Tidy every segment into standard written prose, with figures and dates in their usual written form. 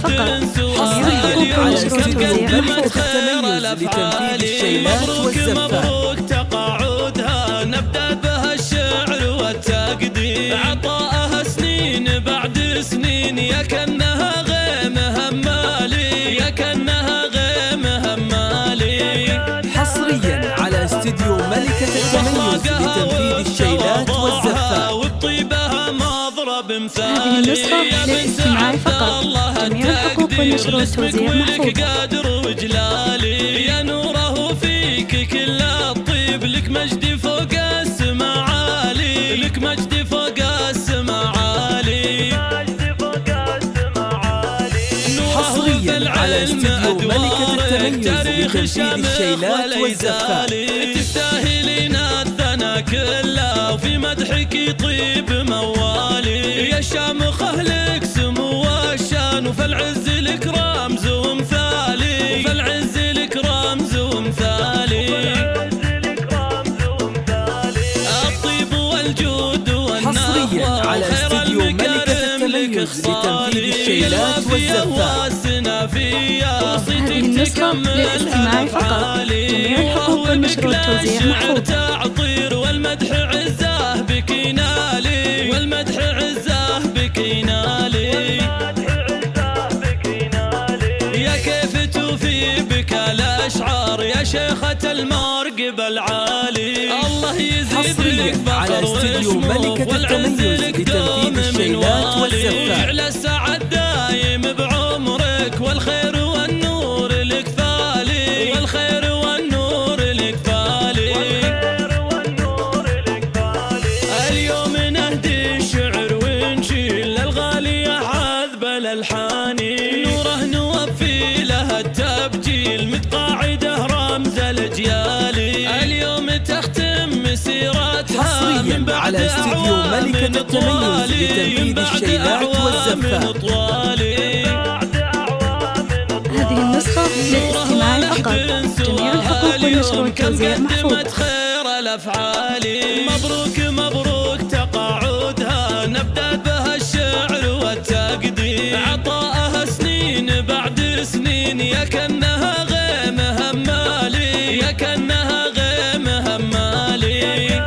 حصريا على استديو ملكة التميز لتنفيذ الشيلات والزفات. مبروك تقاعدها نبدأ بها الشعر والتقدير، عطاءها سنين بعد سنين يا كأنها غيم همالي، يا كأنها غيم همالي. حصريا على استديو ملكة التميز لتنفيذ الشيلات والزفات. وبطيبها مضرب مثالي. هذه النسخة للاستماع فقط، جميع الحقوق والنشر والتوزيع محفوظ. قادر وجلالي يا نوره فيك كل الطيب، لك مجدي فوق السما عالي، لك مجدي فوق السما عالي. حصريا على استديو ملكة التميز لتنفيذ الشيلات والزفات. تستاهلين الثنا كله وفي مدحك يطيب موالي، يا شامخه لك سمو والشان وفي العز لك رمز ومثالي، وفي العز لك رمز ومثالي. الطيب والجود حصريا على استديو ملكة التميز لتنفيذ الشيلات والزفات. هذه النسخة للاستماع فقط، جميع الحقوق والنشر والتوزيع محفوظ. تعطير والمدح عزاه بك ينالي، والمدح عزاه بك ينالي. يا كيف توفي بك الاشعار يا شيخة المرقب العالي، الله يزيد لك فخر وشموخ والعز لك دوم من والي. على السعد دايم بعمرك والخير والنور لك فالي، والخير والنور لك فالي. اليوم نهدي الشعر ونشيل الغالية عذب الألحاني، نوره نوفي لها التبجيل متقاعده رمز الأجيال. اليوم تختم مسيرتها حصريا على استديو ملكة التميز لتنفيذ الشيلات والزفات. هذه النسخة للاستماع فقط، جميع الحقوق والنشر والتوزيع محفوظ. خير الأفعال. مبروك مبروك تقاعدها نبدأ بها الشعر والتقدير، عطاءها سنين بعد سنين يا كأنها غيم همالي، يا كأنها غيم همالي.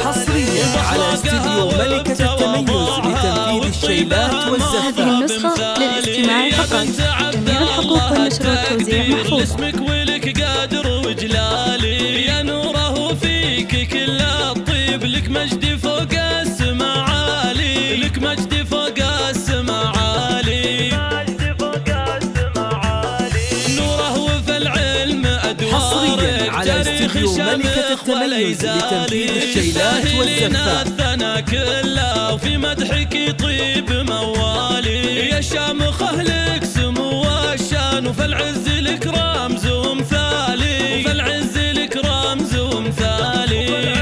حصريا على استديو ملكة التميز لتنفيذ الشيلات والزفات. هذه النسخة للاستماع فقط، جميع الحقوق والنشر والتوزيع محفوظ. اسمك ولك قادر وجلالي يا نوره فيك كل الطيب، لك مجدي فوق السما عالي، لك مجدي فوق السما عالي. نوره وفي العلم أدوارك حصريا على استديو ملكة التميز لتنفيذ الشيلات والزفات. الثنا كله وفي مدحك يطيب موالي، يا شامخه لك سمو والشان وفي العز لك رمز ومثالي، وفي العز لك رمز ومثالي.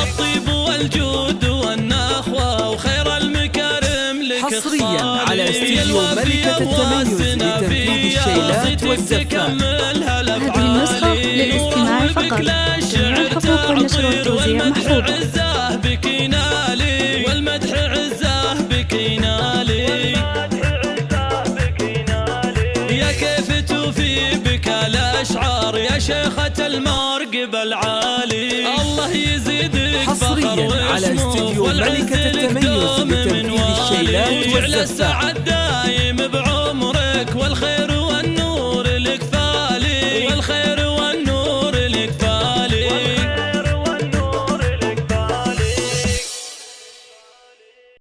الطيب والجود والنخوة وخير المكارم لك حصريا على استديو ملكة التميز لتنفيذ الشيلات والزفات. هذه النسخة للاستماع فقط، جميع الحقوق والنشر والتوزيع محفوظ. عزاه بك ينالي والمدح عزاه بك ينالي. يا كيف توفي بك الأشعار يا شيخة المرقب العالي، الله يزيدك حصريا على استديو ملكة التميز لتنفيذ الشيلات والزفات.